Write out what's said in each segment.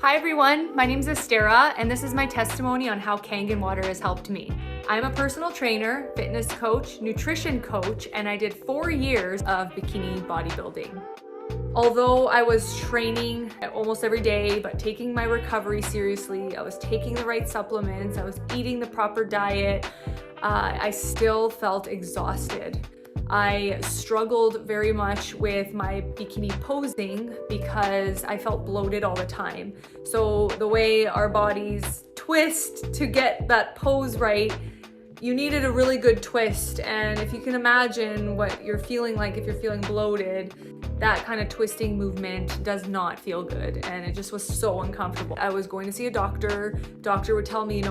Hi everyone, my name is Estera and this is my testimony on how Kangen water has helped me. I'm a personal trainer, fitness coach, nutrition coach, and I did 4 years of bikini bodybuilding. Although I was training almost every day, but taking my recovery seriously, I was taking the right supplements, I was eating the proper diet, I still felt exhausted. I struggled very much with my bikini posing because I felt bloated all the time. So the way our bodies twist to get that pose right, you needed a really good twist. And if you can imagine what you're feeling like if you're feeling bloated, that kind of twisting movement does not feel good. And it just was so uncomfortable. I was going to see a doctor. Doctor would tell me,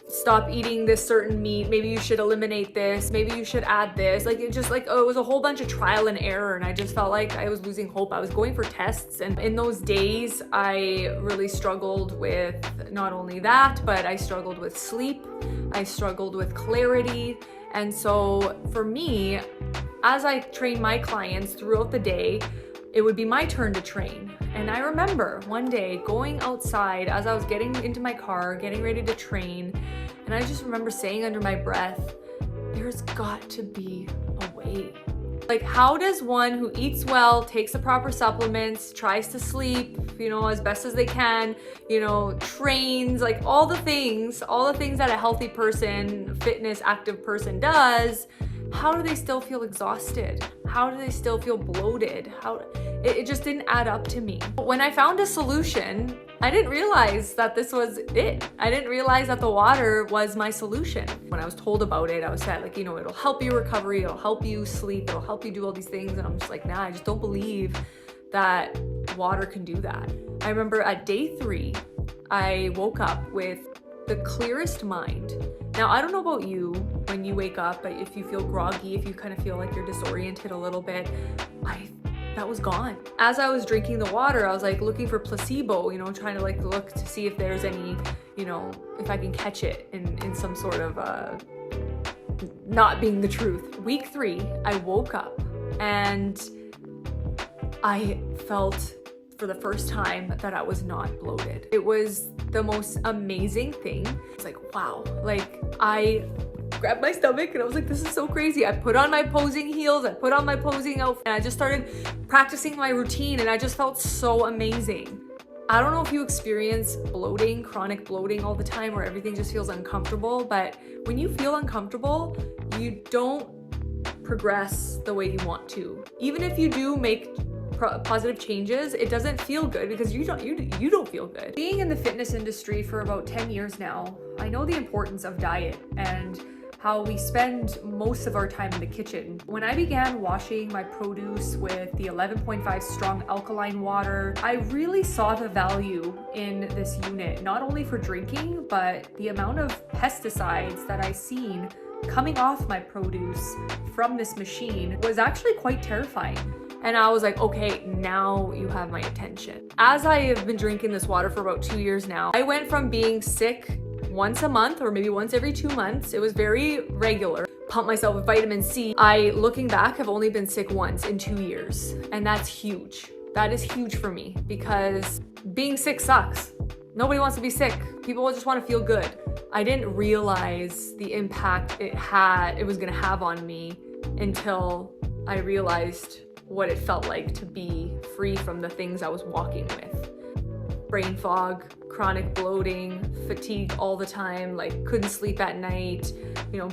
stop eating this certain meat, maybe you should eliminate this, maybe you should add this. It was a whole bunch of trial and error, and I just felt like I was losing hope. I was going for tests, and in those days I really struggled with not only that, but I struggled with sleep, I struggled with clarity. And so for me, as I train my clients throughout the day, it would be my turn to train. And I remember one day going outside as I was getting into my car, getting ready to train, and I just remember saying under my breath, there's got to be a way. How does one who eats well, takes the proper supplements, tries to sleep, as best as they can, trains, all the things that a healthy person, fitness, active person does, how do they still feel exhausted? How do they still feel bloated? It just didn't add up to me. When I found a solution, I didn't realize that this was it. I didn't realize that the water was my solution. When I was told about it, I was said it'll help your recovery, it'll help you sleep, it'll help you do all these things. And I'm just like, nah, I just don't believe that water can do that. I remember at day 3, I woke up with the clearest mind. Now, I don't know about you when you wake up, but if you feel groggy, if you kind of feel like you're disoriented a little bit, that was gone. As I was drinking the water, I was looking for placebo, trying to look to see if there's any, if I can catch it in some sort of not being the truth. Week 3, I woke up and I felt for the first time that I was not bloated. It was the most amazing thing. It's wow, I grabbed my stomach and I was like, this is so crazy. I put on my posing heels, I put on my posing outfit, and I just started practicing my routine, and I just felt so amazing. I don't know if you experience bloating, chronic bloating all the time, where everything just feels uncomfortable, but when you feel uncomfortable, you don't progress the way you want to. Even if you do make positive changes, it doesn't feel good because you don't feel good. Being in the fitness industry for about 10 years now, I know the importance of diet and how we spend most of our time in the kitchen. When I began washing my produce with the 11.5 strong alkaline water, I really saw the value in this unit, not only for drinking, but the amount of pesticides that I seen coming off my produce from this machine was actually quite terrifying. And I was like, okay, now you have my attention. As I have been drinking this water for about 2 years now, I went from being sick once a month or maybe once every 2 months. It was very regular. Pump myself with vitamin C. Looking back, have only been sick once in 2 years. And that's huge. That is huge for me because being sick sucks. Nobody wants to be sick. People just want to feel good. I didn't realize the impact it was gonna have on me until I realized what it felt like to be free from the things I was walking with. Brain fog, chronic bloating, fatigue all the time, couldn't sleep at night,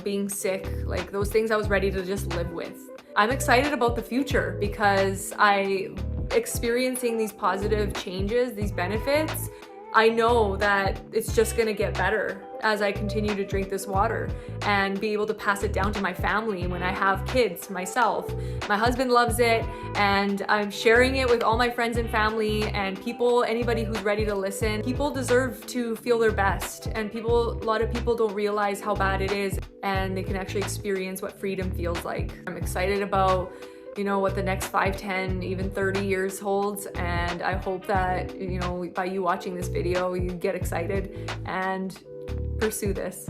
being sick, those things I was ready to just live with. I'm excited about the future because experiencing these positive changes, these benefits, I know that it's just gonna get better as I continue to drink this water and be able to pass it down to my family when I have kids myself. My husband loves it, and I'm sharing it with all my friends and family and anybody who's ready to listen. People deserve to feel their best, and a lot of people don't realize how bad it is, and they can actually experience what freedom feels like. I'm excited about what the next 5, 10, even 30 years holds. And I hope that, by you watching this video, you get excited and pursue this.